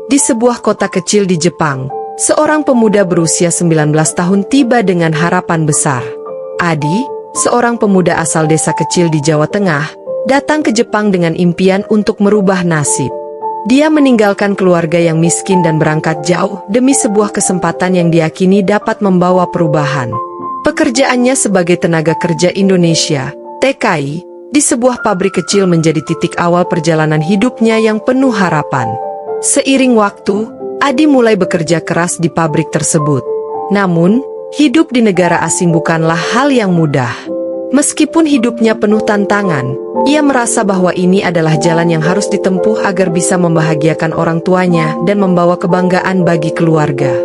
Di sebuah kota kecil di Jepang, seorang pemuda berusia 19 tahun tiba dengan harapan besar. Adi, seorang pemuda asal desa kecil di Jawa Tengah, datang ke Jepang dengan impian untuk merubah nasib. Dia meninggalkan keluarga yang miskin dan berangkat jauh demi sebuah kesempatan yang diyakini dapat membawa perubahan. Pekerjaannya sebagai tenaga kerja Indonesia, TKI, di sebuah pabrik kecil menjadi titik awal perjalanan hidupnya yang penuh harapan. Seiring waktu, Adi mulai bekerja keras di pabrik tersebut. Namun, hidup di negara asing bukanlah hal yang mudah. Meskipun hidupnya penuh tantangan, ia merasa bahwa ini adalah jalan yang harus ditempuh agar bisa membahagiakan orang tuanya dan membawa kebanggaan bagi keluarga.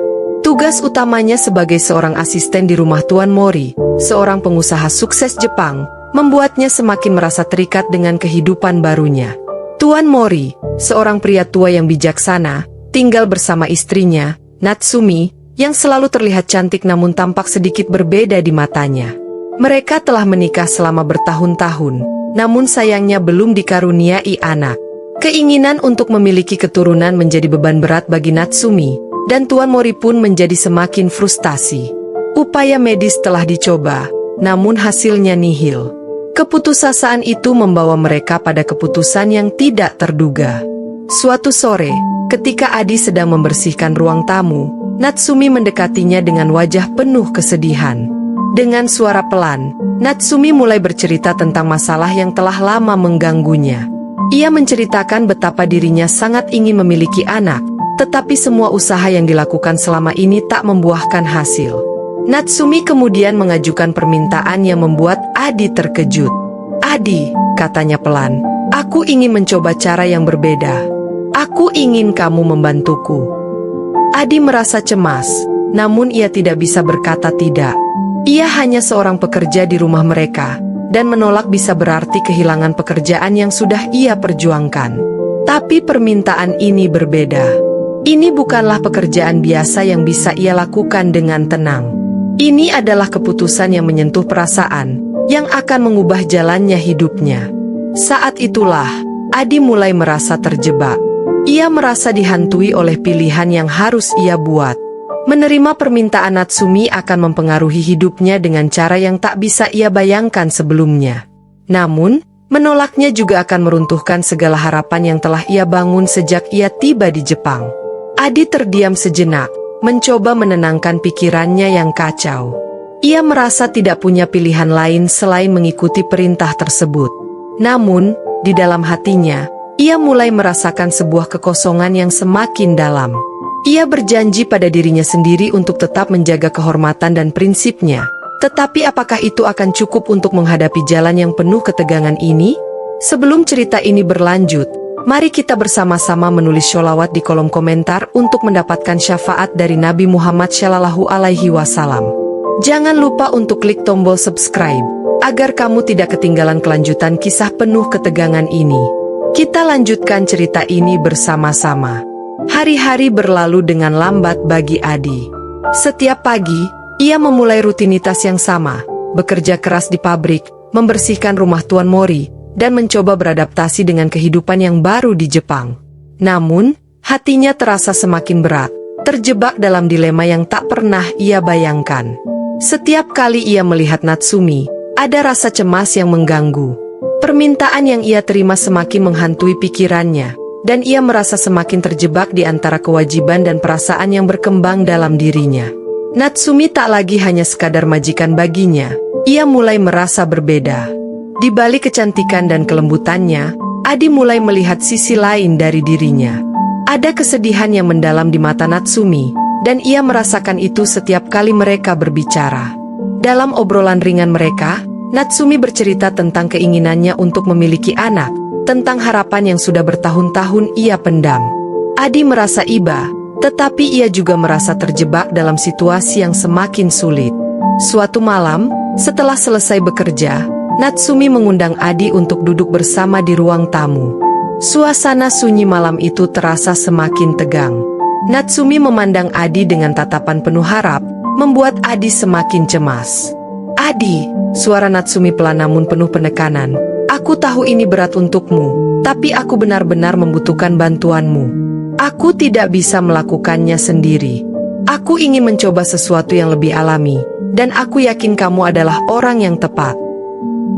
Tugas utamanya sebagai seorang asisten di rumah Tuan Mori, seorang pengusaha sukses Jepang, membuatnya semakin merasa terikat dengan kehidupan barunya. Tuan Mori, seorang pria tua yang bijaksana, tinggal bersama istrinya, Natsumi, yang selalu terlihat cantik namun tampak sedikit berbeda di matanya. Mereka telah menikah selama bertahun-tahun, namun sayangnya belum dikaruniai anak. Keinginan untuk memiliki keturunan menjadi beban berat bagi Natsumi, dan Tuan Mori pun menjadi semakin frustasi. Upaya medis telah dicoba, namun hasilnya nihil. Keputusasaan itu membawa mereka pada keputusan yang tidak terduga. Suatu sore, ketika Adi sedang membersihkan ruang tamu, Natsumi mendekatinya dengan wajah penuh kesedihan. Dengan suara pelan, Natsumi mulai bercerita tentang masalah yang telah lama mengganggunya. Ia menceritakan betapa dirinya sangat ingin memiliki anak, tetapi semua usaha yang dilakukan selama ini tak membuahkan hasil. Natsumi kemudian mengajukan permintaan yang membuat Adi terkejut. "Adi," katanya pelan, "aku ingin mencoba cara yang berbeda. Aku ingin kamu membantuku." Adi merasa cemas, namun ia tidak bisa berkata tidak. Ia hanya seorang pekerja di rumah mereka, dan menolak bisa berarti kehilangan pekerjaan yang sudah ia perjuangkan. Tapi permintaan ini berbeda. Ini bukanlah pekerjaan biasa yang bisa ia lakukan dengan tenang. Ini adalah keputusan yang menyentuh perasaan, yang akan mengubah jalannya hidupnya. Saat itulah, Adi mulai merasa terjebak. Ia merasa dihantui oleh pilihan yang harus ia buat. Menerima permintaan Natsumi akan mempengaruhi hidupnya dengan cara yang tak bisa ia bayangkan sebelumnya. Namun, menolaknya juga akan meruntuhkan segala harapan yang telah ia bangun sejak ia tiba di Jepang. Adi terdiam sejenak, mencoba menenangkan pikirannya yang kacau. Ia merasa tidak punya pilihan lain selain mengikuti perintah tersebut. Namun, di dalam hatinya, ia mulai merasakan sebuah kekosongan yang semakin dalam. Ia berjanji pada dirinya sendiri untuk tetap menjaga kehormatan dan prinsipnya. Tetapi apakah itu akan cukup untuk menghadapi jalan yang penuh ketegangan ini? Sebelum cerita ini berlanjut, mari kita bersama-sama menulis sholawat di kolom komentar untuk mendapatkan syafaat dari Nabi Muhammad SAW. Jangan lupa untuk klik tombol subscribe, agar kamu tidak ketinggalan kelanjutan kisah penuh ketegangan ini. Kita lanjutkan cerita ini bersama-sama. Hari-hari berlalu dengan lambat bagi Adi. Setiap pagi, ia memulai rutinitas yang sama, bekerja keras di pabrik, membersihkan rumah Tuan Mori, dan mencoba beradaptasi dengan kehidupan yang baru di Jepang. Namun, hatinya terasa semakin berat, terjebak dalam dilema yang tak pernah ia bayangkan. Setiap kali ia melihat Natsumi, ada rasa cemas yang mengganggu. Permintaan yang ia terima semakin menghantui pikirannya, dan ia merasa semakin terjebak di antara kewajiban dan perasaan yang berkembang dalam dirinya. Natsumi tak lagi hanya sekadar majikan baginya, ia mulai merasa berbeda. Di balik kecantikan dan kelembutannya, Adi mulai melihat sisi lain dari dirinya. Ada kesedihan yang mendalam di mata Natsumi, dan ia merasakan itu setiap kali mereka berbicara. Dalam obrolan ringan mereka, Natsumi bercerita tentang keinginannya untuk memiliki anak, tentang harapan yang sudah bertahun-tahun ia pendam. Adi merasa iba, tetapi ia juga merasa terjebak dalam situasi yang semakin sulit. Suatu malam, setelah selesai bekerja, Natsumi mengundang Adi untuk duduk bersama di ruang tamu. Suasana sunyi malam itu terasa semakin tegang. Natsumi memandang Adi dengan tatapan penuh harap, membuat Adi semakin cemas. "Adi," suara Natsumi pelan namun penuh penekanan, "aku tahu ini berat untukmu, tapi aku benar-benar membutuhkan bantuanmu. Aku tidak bisa melakukannya sendiri. Aku ingin mencoba sesuatu yang lebih alami, dan aku yakin kamu adalah orang yang tepat.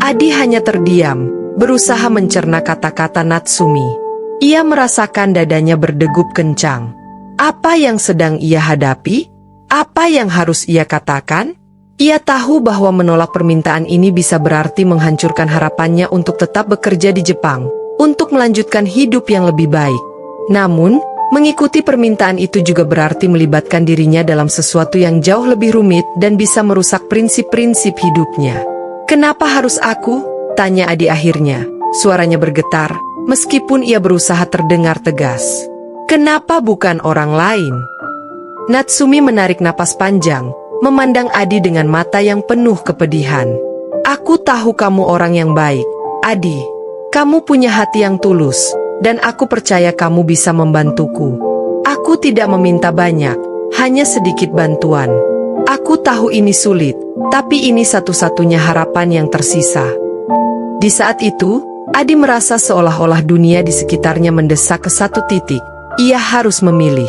Adi hanya terdiam, berusaha mencerna kata-kata Natsumi. Ia merasakan dadanya berdegup kencang. Apa yang sedang ia hadapi? Apa yang harus ia katakan? Ia tahu bahwa menolak permintaan ini bisa berarti menghancurkan harapannya untuk tetap bekerja di Jepang, untuk melanjutkan hidup yang lebih baik. Namun, mengikuti permintaan itu juga berarti melibatkan dirinya dalam sesuatu yang jauh lebih rumit dan bisa merusak prinsip-prinsip hidupnya. "Kenapa harus aku?" tanya Adi akhirnya. Suaranya bergetar, meskipun ia berusaha terdengar tegas. "Kenapa bukan orang lain?" Natsumi menarik napas panjang, memandang Adi dengan mata yang penuh kepedihan. "Aku tahu kamu orang yang baik, Adi. Kamu punya hati yang tulus, dan aku percaya kamu bisa membantuku. Aku tidak meminta banyak, hanya sedikit bantuan. Aku tahu ini sulit, tapi ini satu-satunya harapan yang tersisa." Di saat itu, Adi merasa seolah-olah dunia di sekitarnya mendesak ke satu titik. Ia harus memilih.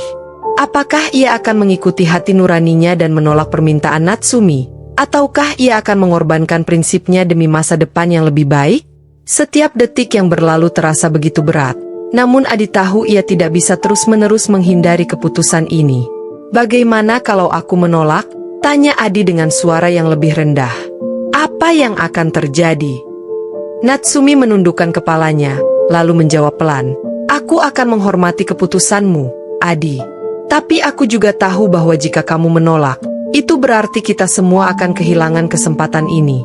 Apakah ia akan mengikuti hati nuraninya dan menolak permintaan Natsumi, ataukah ia akan mengorbankan prinsipnya demi masa depan yang lebih baik? Setiap detik yang berlalu terasa begitu berat, namun Adi tahu ia tidak bisa terus-menerus menghindari keputusan ini. "Bagaimana kalau aku menolak?" tanya Adi dengan suara yang lebih rendah. "Apa yang akan terjadi?" Natsumi menundukkan kepalanya, lalu menjawab pelan, "Aku akan menghormati keputusanmu, Adi. Tapi aku juga tahu bahwa jika kamu menolak, itu berarti kita semua akan kehilangan kesempatan ini."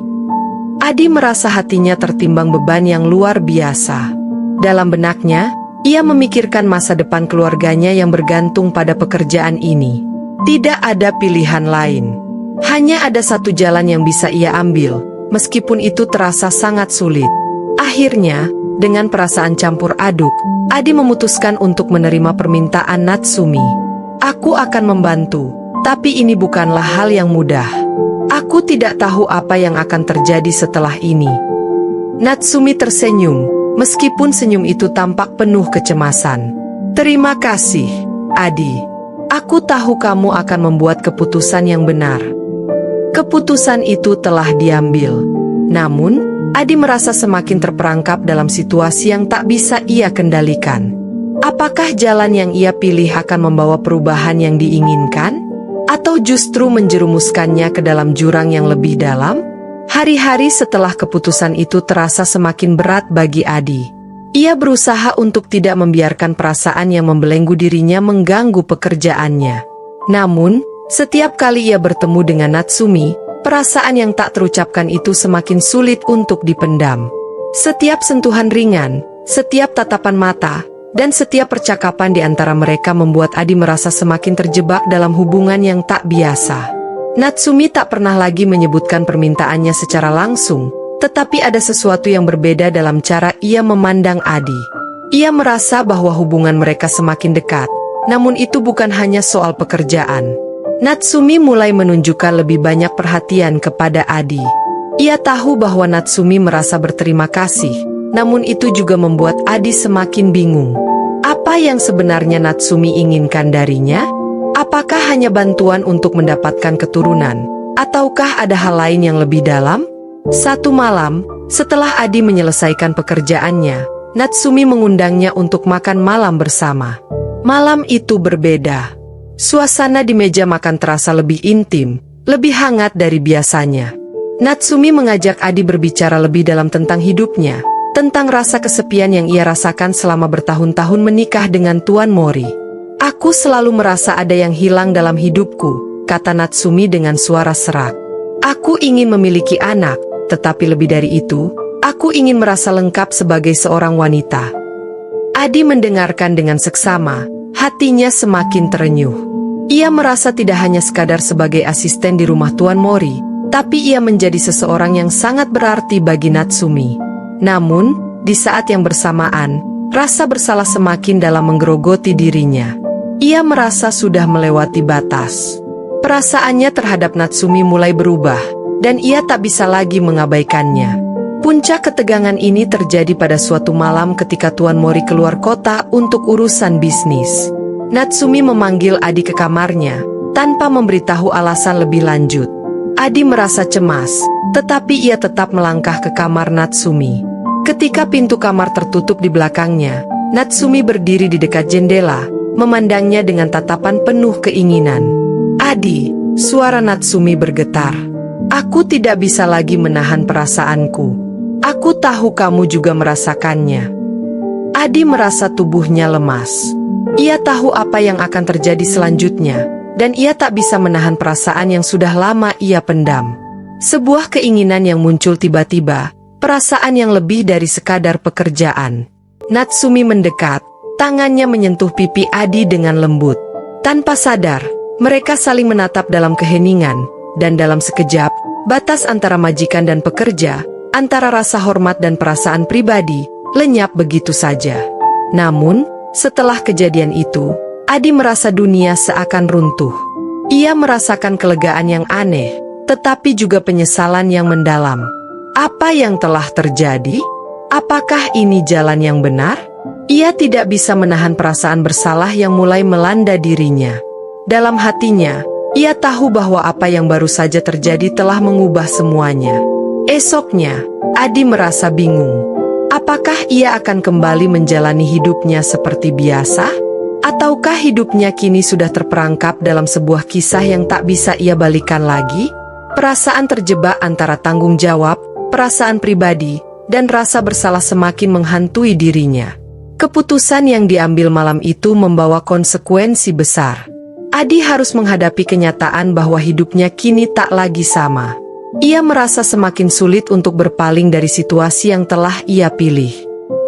Adi merasa hatinya tertimbang beban yang luar biasa. Dalam benaknya, ia memikirkan masa depan keluarganya yang bergantung pada pekerjaan ini. Tidak ada pilihan lain. Hanya ada satu jalan yang bisa ia ambil, meskipun itu terasa sangat sulit. Akhirnya, dengan perasaan campur aduk, Adi memutuskan untuk menerima permintaan Natsumi. "Aku akan membantu, tapi ini bukanlah hal yang mudah. Aku tidak tahu apa yang akan terjadi setelah ini." Natsumi tersenyum, meskipun senyum itu tampak penuh kecemasan. "Terima kasih, Adi. Aku tahu kamu akan membuat keputusan yang benar." Keputusan itu telah diambil. Namun, Adi merasa semakin terperangkap dalam situasi yang tak bisa ia kendalikan. Apakah jalan yang ia pilih akan membawa perubahan yang diinginkan? Atau justru menjerumuskannya ke dalam jurang yang lebih dalam? Hari-hari setelah keputusan itu terasa semakin berat bagi Adi. Ia berusaha untuk tidak membiarkan perasaan yang membelenggu dirinya mengganggu pekerjaannya. Namun, setiap kali ia bertemu dengan Natsumi, perasaan yang tak terucapkan itu semakin sulit untuk dipendam. Setiap sentuhan ringan, setiap tatapan mata, dan setiap percakapan di antara mereka membuat Adi merasa semakin terjebak dalam hubungan yang tak biasa. Natsumi tak pernah lagi menyebutkan permintaannya secara langsung, tetapi ada sesuatu yang berbeda dalam cara ia memandang Adi. Ia merasa bahwa hubungan mereka semakin dekat, namun itu bukan hanya soal pekerjaan. Natsumi mulai menunjukkan lebih banyak perhatian kepada Adi. Ia tahu bahwa Natsumi merasa berterima kasih, namun itu juga membuat Adi semakin bingung. Apa yang sebenarnya Natsumi inginkan darinya? Apakah hanya bantuan untuk mendapatkan keturunan? Ataukah ada hal lain yang lebih dalam? Satu malam, setelah Adi menyelesaikan pekerjaannya, Natsumi mengundangnya untuk makan malam bersama. Malam itu berbeda. Suasana di meja makan terasa lebih intim, lebih hangat dari biasanya. Natsumi mengajak Adi berbicara lebih dalam tentang hidupnya, tentang rasa kesepian yang ia rasakan selama bertahun-tahun menikah dengan Tuan Mori. "Aku selalu merasa ada yang hilang dalam hidupku," kata Natsumi dengan suara serak. "Aku ingin memiliki anak, tetapi lebih dari itu, aku ingin merasa lengkap sebagai seorang wanita." Adi mendengarkan dengan seksama, hatinya semakin terenyuh. Ia merasa tidak hanya sekadar sebagai asisten di rumah Tuan Mori, tapi ia menjadi seseorang yang sangat berarti bagi Natsumi. Namun, di saat yang bersamaan, rasa bersalah semakin dalam menggerogoti dirinya. Ia merasa sudah melewati batas. Perasaannya terhadap Natsumi mulai berubah, dan ia tak bisa lagi mengabaikannya. Puncak ketegangan ini terjadi pada suatu malam ketika Tuan Mori keluar kota untuk urusan bisnis. Natsumi memanggil Adi ke kamarnya, tanpa memberitahu alasan lebih lanjut. Adi merasa cemas, tetapi ia tetap melangkah ke kamar Natsumi. Ketika pintu kamar tertutup di belakangnya, Natsumi berdiri di dekat jendela, memandangnya dengan tatapan penuh keinginan. "Adi," suara Natsumi bergetar. "Aku tidak bisa lagi menahan perasaanku. Aku tahu kamu juga merasakannya." Adi merasa tubuhnya lemas. Ia tahu apa yang akan terjadi selanjutnya, dan ia tak bisa menahan perasaan yang sudah lama ia pendam. Sebuah keinginan yang muncul tiba-tiba, perasaan yang lebih dari sekadar pekerjaan. Natsumi mendekat, tangannya menyentuh pipi Adi dengan lembut. Tanpa sadar, mereka saling menatap dalam keheningan, dan dalam sekejap, batas antara majikan dan pekerja, antara rasa hormat dan perasaan pribadi, lenyap begitu saja. Namun, setelah kejadian itu, Adi merasa dunia seakan runtuh. Ia merasakan kelegaan yang aneh, tetapi juga penyesalan yang mendalam. Apa yang telah terjadi? Apakah ini jalan yang benar? Ia tidak bisa menahan perasaan bersalah yang mulai melanda dirinya. Dalam hatinya, ia tahu bahwa apa yang baru saja terjadi telah mengubah semuanya. Esoknya, Adi merasa bingung. Apakah ia akan kembali menjalani hidupnya seperti biasa? Ataukah hidupnya kini sudah terperangkap dalam sebuah kisah yang tak bisa ia balikan lagi? Perasaan terjebak antara tanggung jawab, perasaan pribadi, dan rasa bersalah semakin menghantui dirinya. Keputusan yang diambil malam itu membawa konsekuensi besar. Adi harus menghadapi kenyataan bahwa hidupnya kini tak lagi sama. Ia merasa semakin sulit untuk berpaling dari situasi yang telah ia pilih.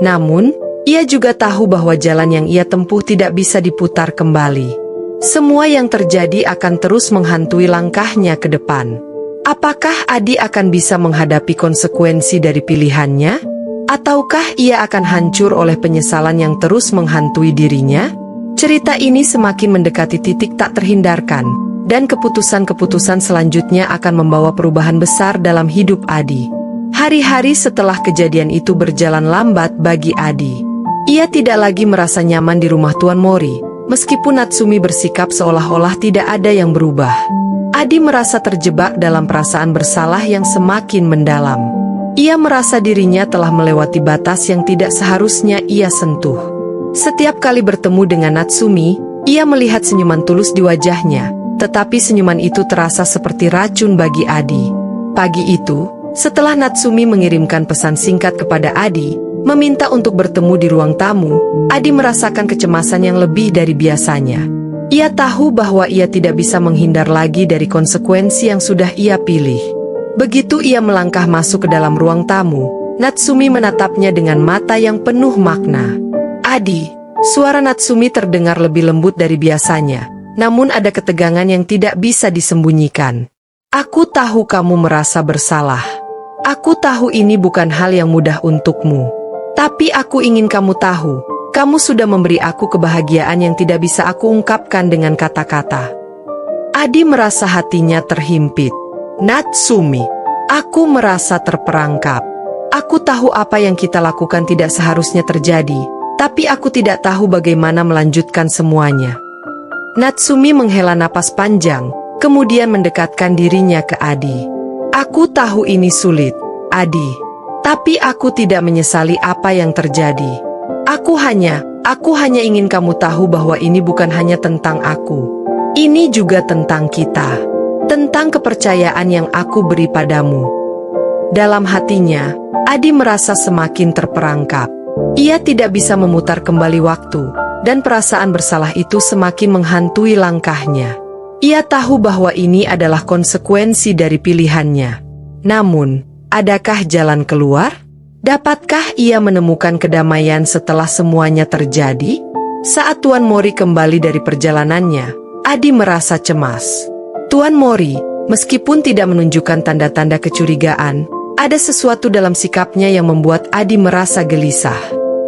Namun, ia juga tahu bahwa jalan yang ia tempuh tidak bisa diputar kembali. Semua yang terjadi akan terus menghantui langkahnya ke depan. Apakah Adi akan bisa menghadapi konsekuensi dari pilihannya? Ataukah ia akan hancur oleh penyesalan yang terus menghantui dirinya? Cerita ini semakin mendekati titik tak terhindarkan, dan keputusan-keputusan selanjutnya akan membawa perubahan besar dalam hidup Adi. Hari-hari setelah kejadian itu berjalan lambat bagi Adi. Ia tidak lagi merasa nyaman di rumah Tuan Mori, meskipun Natsumi bersikap seolah-olah tidak ada yang berubah. Adi merasa terjebak dalam perasaan bersalah yang semakin mendalam. Ia merasa dirinya telah melewati batas yang tidak seharusnya ia sentuh. Setiap kali bertemu dengan Natsumi, ia melihat senyuman tulus di wajahnya, tetapi senyuman itu terasa seperti racun bagi Adi. Pagi itu, setelah Natsumi mengirimkan pesan singkat kepada Adi, meminta untuk bertemu di ruang tamu, Adi merasakan kecemasan yang lebih dari biasanya. Ia tahu bahwa ia tidak bisa menghindar lagi dari konsekuensi yang sudah ia pilih. Begitu ia melangkah masuk ke dalam ruang tamu, Natsumi menatapnya dengan mata yang penuh makna. "Adi," suara Natsumi terdengar lebih lembut dari biasanya, namun ada ketegangan yang tidak bisa disembunyikan. "Aku tahu kamu merasa bersalah. Aku tahu ini bukan hal yang mudah untukmu. Tapi aku ingin kamu tahu, kamu sudah memberi aku kebahagiaan yang tidak bisa aku ungkapkan dengan kata-kata." Adi merasa hatinya terhimpit. "Natsumi, aku merasa terperangkap. Aku tahu apa yang kita lakukan tidak seharusnya terjadi, tapi aku tidak tahu bagaimana melanjutkan semuanya." Natsumi menghela napas panjang, kemudian mendekatkan dirinya ke Adi. "Aku tahu ini sulit, Adi. Tapi aku tidak menyesali apa yang terjadi. Aku hanya ingin kamu tahu bahwa ini bukan hanya tentang aku. Ini juga tentang kita. Tentang kepercayaan yang aku beri padamu." Dalam hatinya, Adi merasa semakin terperangkap. Ia tidak bisa memutar kembali waktu, dan perasaan bersalah itu semakin menghantui langkahnya. Ia tahu bahwa ini adalah konsekuensi dari pilihannya. Namun, adakah jalan keluar? Dapatkah ia menemukan kedamaian setelah semuanya terjadi? Saat Tuan Mori kembali dari perjalanannya, Adi merasa cemas. Tuan Mori, meskipun tidak menunjukkan tanda-tanda kecurigaan, ada sesuatu dalam sikapnya yang membuat Adi merasa gelisah.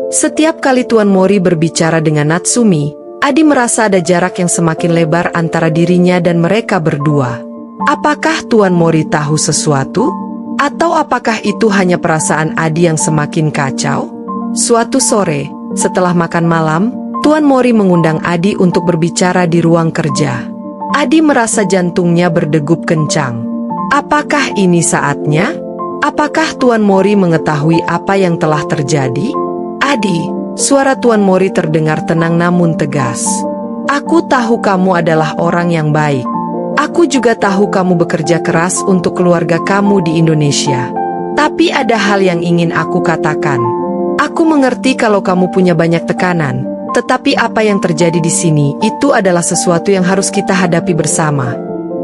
Setiap kali Tuan Mori berbicara dengan Natsumi, Adi merasa ada jarak yang semakin lebar antara dirinya dan mereka berdua. Apakah Tuan Mori tahu sesuatu? Atau apakah itu hanya perasaan Adi yang semakin kacau? Suatu sore, setelah makan malam, Tuan Mori mengundang Adi untuk berbicara di ruang kerja. Adi merasa jantungnya berdegup kencang. Apakah ini saatnya? Apakah Tuan Mori mengetahui apa yang telah terjadi? Adi, suara Tuan Mori terdengar tenang namun tegas. Aku tahu kamu adalah orang yang baik. Aku juga tahu kamu bekerja keras untuk keluarga kamu di Indonesia. Tapi ada hal yang ingin aku katakan. Aku mengerti kalau kamu punya banyak tekanan, tetapi apa yang terjadi di sini itu adalah sesuatu yang harus kita hadapi bersama.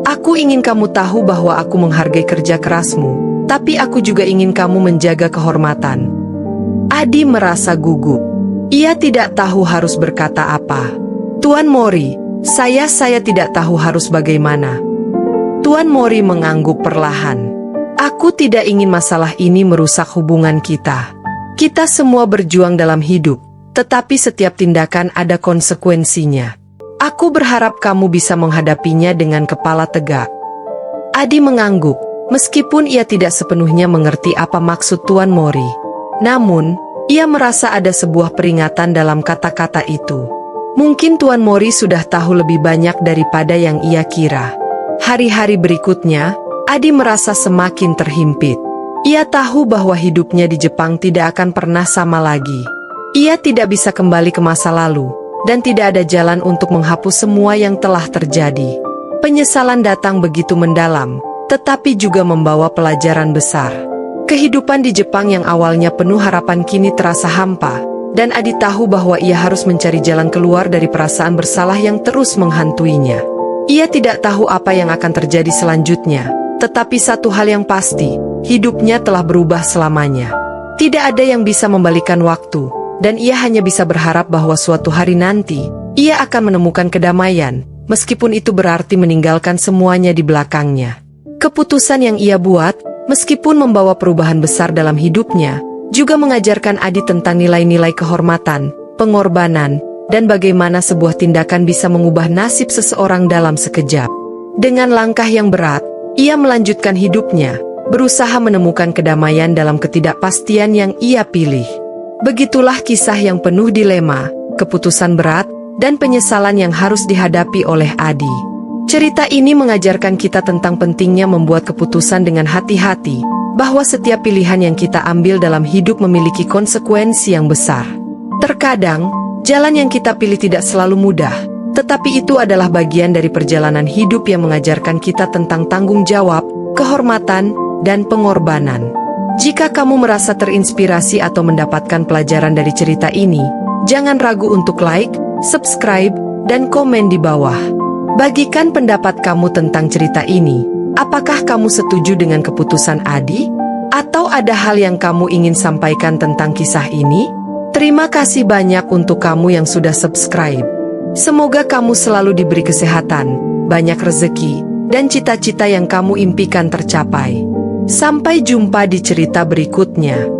Aku ingin kamu tahu bahwa aku menghargai kerja kerasmu, tapi aku juga ingin kamu menjaga kehormatan. Adi merasa gugup. Ia tidak tahu harus berkata apa. Tuan Mori, saya tidak tahu harus bagaimana. Tuan Mori mengangguk perlahan. Aku tidak ingin masalah ini merusak hubungan kita. Kita semua berjuang dalam hidup, tetapi setiap tindakan ada konsekuensinya. Aku berharap kamu bisa menghadapinya dengan kepala tegak. Adi mengangguk, meskipun ia tidak sepenuhnya mengerti apa maksud Tuan Mori. Namun, ia merasa ada sebuah peringatan dalam kata-kata itu. Mungkin Tuan Mori sudah tahu lebih banyak daripada yang ia kira. Hari-hari berikutnya, Adi merasa semakin terhimpit. Ia tahu bahwa hidupnya di Jepang tidak akan pernah sama lagi. Ia tidak bisa kembali ke masa lalu, dan tidak ada jalan untuk menghapus semua yang telah terjadi. Penyesalan datang begitu mendalam, tetapi juga membawa pelajaran besar. Kehidupan di Jepang yang awalnya penuh harapan kini terasa hampa, dan Adi tahu bahwa ia harus mencari jalan keluar dari perasaan bersalah yang terus menghantuinya. Ia tidak tahu apa yang akan terjadi selanjutnya, tetapi satu hal yang pasti, hidupnya telah berubah selamanya. Tidak ada yang bisa membalikan waktu, dan ia hanya bisa berharap bahwa suatu hari nanti, ia akan menemukan kedamaian, meskipun itu berarti meninggalkan semuanya di belakangnya. Keputusan yang ia buat, meskipun membawa perubahan besar dalam hidupnya, juga mengajarkan Adi tentang nilai-nilai kehormatan, pengorbanan, dan bagaimana sebuah tindakan bisa mengubah nasib seseorang dalam sekejap. Dengan langkah yang berat, ia melanjutkan hidupnya, berusaha menemukan kedamaian dalam ketidakpastian yang ia pilih. Begitulah kisah yang penuh dilema, keputusan berat, dan penyesalan yang harus dihadapi oleh Adi. Cerita ini mengajarkan kita tentang pentingnya membuat keputusan dengan hati-hati, bahwa setiap pilihan yang kita ambil dalam hidup memiliki konsekuensi yang besar. Terkadang, jalan yang kita pilih tidak selalu mudah, tetapi itu adalah bagian dari perjalanan hidup yang mengajarkan kita tentang tanggung jawab, kehormatan, dan pengorbanan. Jika kamu merasa terinspirasi atau mendapatkan pelajaran dari cerita ini, jangan ragu untuk like, subscribe, dan komen di bawah. Bagikan pendapat kamu tentang cerita ini. Apakah kamu setuju dengan keputusan Adi? Atau ada hal yang kamu ingin sampaikan tentang kisah ini? Terima kasih banyak untuk kamu yang sudah subscribe. Semoga kamu selalu diberi kesehatan, banyak rezeki, dan cita-cita yang kamu impikan tercapai. Sampai jumpa di cerita berikutnya.